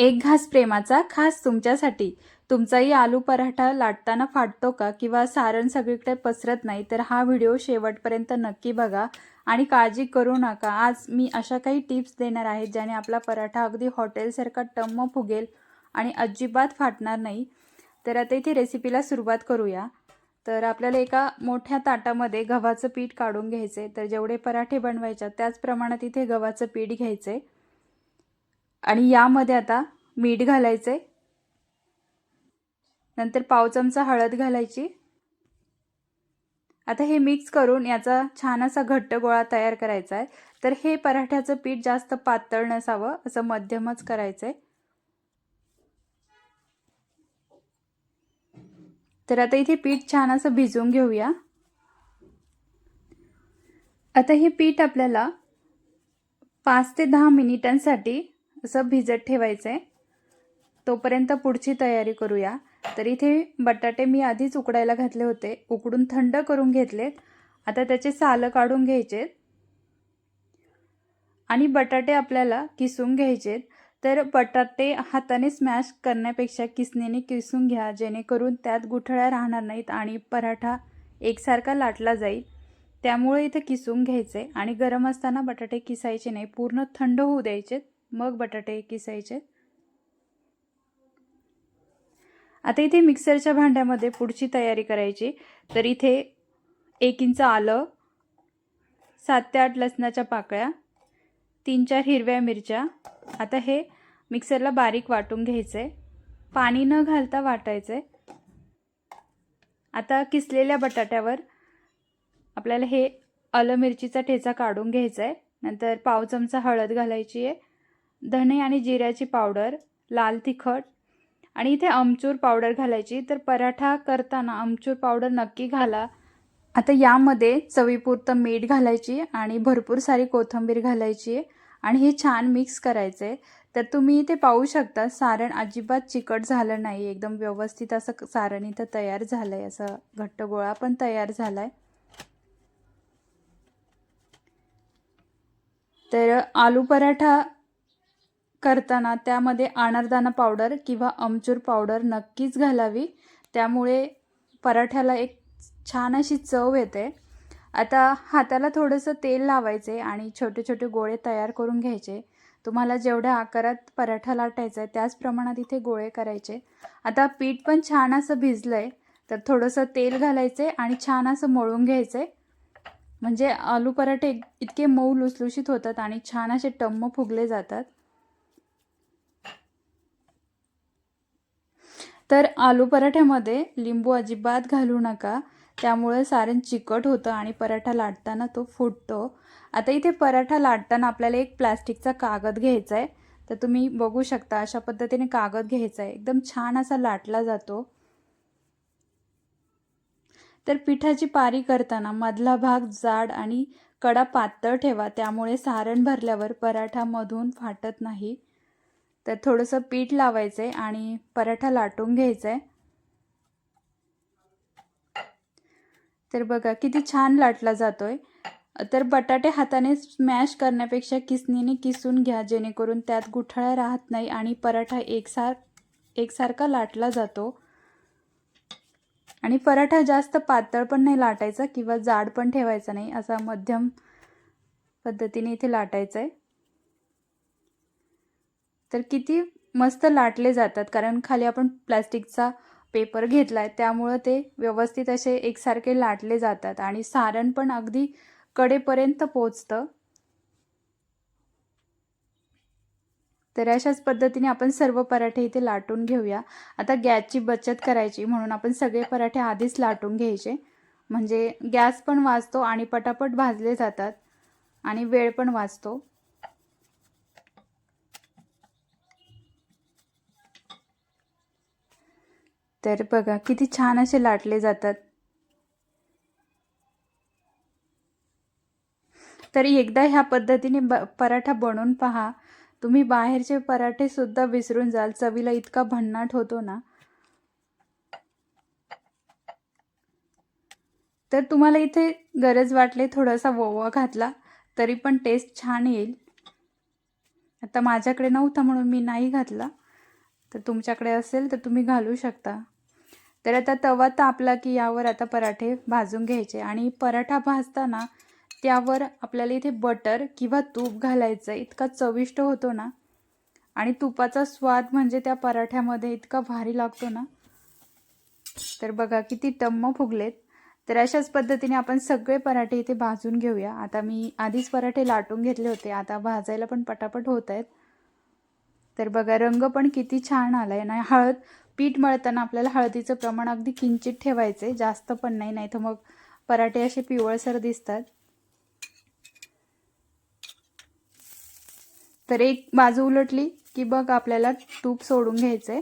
एक घास प्रेमाचा खास तुमच्यासाठी. तुमचाही आलू पराठा लाटताना फाटतो का किंवा सारण सगळीकडे पसरत नाही, तर हा व्हिडिओ शेवटपर्यंत नक्की बघा आणि काळजी करू नका. आज मी अशा काही टिप्स देणार आहे ज्याने आपला पराठा अगदी हॉटेलसारखा टम्म फुगेल आणि अजिबात फाटणार नाही. तर आता इथे रेसिपीला सुरुवात करूया. तर आपल्याला एका मोठ्या ताटामध्ये गव्हाचं पीठ काढून घ्यायचे. तर जेवढे पराठे बनवायचे त्याच प्रमाणात इथे गव्हाचं पीठ घ्यायचे आणि यामध्ये आता मीठ घालायचे, नंतर पाव चमचा हळद घालायची. आता हे मिक्स करून याचा छान असा घट्ट गोळा तयार करायचा आहे. तर हे पराठ्याचं पीठ जास्त पातळ नसावं, असं मध्यमच करायचंय. तर आता इथे पीठ छान असं भिजवून घेऊया. आता हे पीठ आपल्याला 5 ते 10 मिनिटांसाठी असं भिजत ठेवायचं आहे. तोपर्यंत पुढची तयारी करूया. तर इथे बटाटे मी आधीच उकडायला घातले होते, उकडून थंड करून घेतलेत. आता त्याचे सालं काढून घ्यायचे आणि बटाटे आपल्याला किसून घ्यायचेत. तर बटाटे हाताने स्मॅश करण्यापेक्षा किसणीने किसून घ्या, जेणेकरून त्यात गुठळ्या राहणार नाहीत आणि पराठा एकसारखा लाटला जाईल. त्यामुळे इथे किसून घ्यायचे आणि गरम असताना बटाटे किसायचे नाही, पूर्ण थंड होऊ द्यायचे, मग बटाटे किसायचे. आता इथे मिक्सरच्या भांड्यामध्ये पुढची तयारी करायची. तर इथे 1 इंच आलं, 7 ते 8 लसणाच्या पाकळ्या, 3-4 हिरव्या मिरच्या. आता हे मिक्सरला बारीक वाटून घ्यायचे, पाणी न घालता वाटायचे. आता किसलेल्या बटाट्यावर आपल्याला हे आलं मिरचीचा ठेचा काढून घ्यायचा आहे. नंतर पाव चमचा हळद घालायची आहे, धणे आणि जिऱ्याची पावडर, लाल तिखट आणि इथे आमचूर पावडर घालायची. तर पराठा करताना आमचूर पावडर नक्की घाला. आता यामध्ये चवीपुरतं मीठ घालायची आणि भरपूर सारी कोथिंबीर घालायची आहे आणि हे छान मिक्स करायचं आहे. तर तुम्ही इथे पाहू शकता सारण अजिबात चिकट झालं नाही, एकदम व्यवस्थित असं सारण इथं तयार झालं आहे, असं घट्ट गोळा पण तयार झाला आहे. तर आलू पराठा करताना त्यामध्ये अनारदाना पावडर किंवा आमचूर पावडर नक्कीच घालावी, त्यामुळे पराठ्याला एक छान अशी चव येते. आता हाताला थोडंसं तेल लावायचे आणि छोटे छोटे गोळे तयार करून घ्यायचे. तुम्हाला जेवढ्या आकारात पराठा लाटायचा आहे त्याच प्रमाणात इथे गोळे करायचे. आता पीठ पण छान असं भिजलं आहे, तर थोडंसं तेल घालायचे आणि छान असं मळून घ्यायचे, म्हणजे आलू पराठे इतके मऊ लुसलुशीत होतात आणि छान असे टम्म फुगले जातात. तर आलू पराठ्यामध्ये लिंबू अजिबात घालू नका, त्यामुळे सारण चिकट होतं आणि पराठा लाटताना तो फुटतो. आता इथे पराठा लाटताना आपल्याला एक प्लास्टिकचा कागद घ्यायचा आहे. तर तुम्ही बघू शकता अशा पद्धतीने कागद घ्यायचा आहे, एकदम छान असा लाटला जातो. तर पिठाची पारी करताना मधला भाग जाड आणि कडा पातळ ठेवा, त्यामुळे सारण भरल्यावर पराठा मधून फाटत नाही. तर थोडंसं पीठ लावायचं आहे आणि पराठा लाटून घ्यायचा आहे. तर बघा किती छान लाटला जातोय. तर बटाटे हाताने स्मॅश करण्यापेक्षा किसणीने किसून घ्या, जेणेकरून त्यात गुठळ्या राहत नाही आणि पराठा एकसारखा लाटला जातो. आणि पराठा जास्त पातळ पण नाही लाटायचा किंवा जाड पण ठेवायचा नाही, असा मध्यम पद्धतीने इथे लाटायचं आहे. तर किती मस्त लाटले जातात, कारण खाली आपण प्लास्टिकचा पेपर घेतलाय, त्यामुळे ते व्यवस्थित असे एकसारखे लाटले जातात आणि सारण पण अगदी कडेपर्यंत पोचतं. तर अशाच पद्धतीने आपण सर्व पराठे इथे लाटून घेऊया. आता गॅसची बचत करायची म्हणून आपण सगळे पराठे आधीच लाटून घ्यायचे, म्हणजे गॅस पण वाचतो आणि पटापट भाजले जातात आणि वेळ पण वाचतो. तर बघा किती छान असे लाटले जातात. तर एकदा ह्या पद्धतीने पराठा बनवून पहा, तुम्ही बाहेरचे पराठे सुद्धा विसरून जाल, चवीला इतका भन्नाट होतो ना. तर तुम्हाला इथे गरज वाटले थोडासा ओवा घातला तरी पण टेस्ट छान येईल. आता माझ्याकडे नव्हता म्हणून मी नाही घातला, तर तुमच्याकडे असेल तर तुम्ही घालू शकता. तर आता तवा तापला की यावर आता पराठे भाजून घ्यायचे आणि पराठा भाजताना त्यावर आपल्याला इथे बटर किंवा तूप घालायचं. इतका चविष्ट होतो ना आणि तुपाचा स्वाद म्हणजे त्या पराठ्यामध्ये इतका भारी लागतो ना. तर बघा किती टम्म फुगलेत. तर अशाच पद्धतीने आपण सगळे पराठे इथे भाजून घेऊया. आता मी आधीच पराठे लाटून घेतले होते, आता भाजायला पण पटापट होत आहेत. तर बघा रंग पण किती छान आलाय ना. पीठ मळताना आपल्याला हळदीचं प्रमाण अगदी किंचित ठेवायचे, जास्त पण नाही, नाही तर मग पराठे असे पिवळसर दिसतात. तर एक बाजू उलटली की बघ आपल्याला तूप सोडून घ्यायचंय.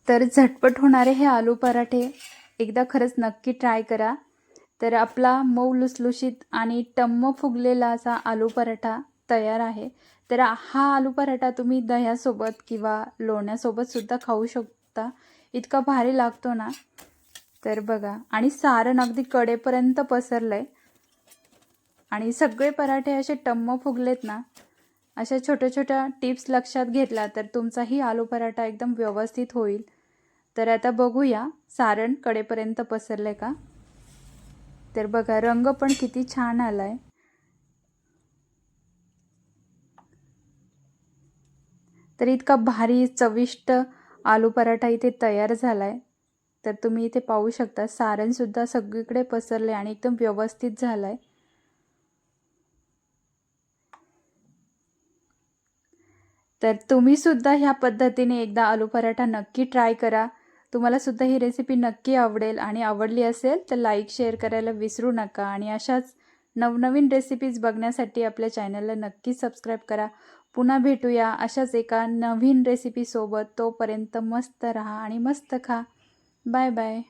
तर झटपट होणारे हे आलू पराठे एकदा खरंच नक्की ट्राय करा. तर आपला मऊ लुसलुशीत आणि टम्म फुगलेला असा आलू पराठा तयार आहे. तर हा आलू पराठा तुम्ही दह्यासोबत किंवा लोण्यासोबत सुद्धा खाऊ शकता, इतका भारी लागतो ना. तर बघा आणि सारण अगदी कडेपर्यंत पसरलंय आणि सगळे पराठे असे टम्म फुगलेत ना. अशा छोट्या छोट्या टिप्स लक्षात घेतला तर तुमचाही आलू पराठा एकदम व्यवस्थित होईल. तर आता बघूया सारण कडेपर्यंत पसरलंय का. तर बघा रंग पण किती छान आलाय. तर इतका भारी चविष्ट आलू पराठा इथे तयार झालाय. तर तुम्ही इथे पाहू शकता सारण सुद्धा सगळीकडे पसरले आणि एकदम व्यवस्थित झालंय. तर तुम्ही सुद्धा ह्या पद्धतीने एकदा आलू पराठा नक्की ट्राय करा. तुम्हाला सुद्धा ही रेसिपी नक्की आवडेल आणि आवडली असेल तर लाईक शेअर करायला विसरू नका आणि अशाच नवनवीन रेसिपीज बघण्यासाठी आपल्या चॅनलला नक्की सबस्क्राईब करा. पुन्हा भेटूया अशाच एका नवीन रेसिपीसोबत. तोपर्यंत मस्त राहा आणि मस्त खा. Bye bye.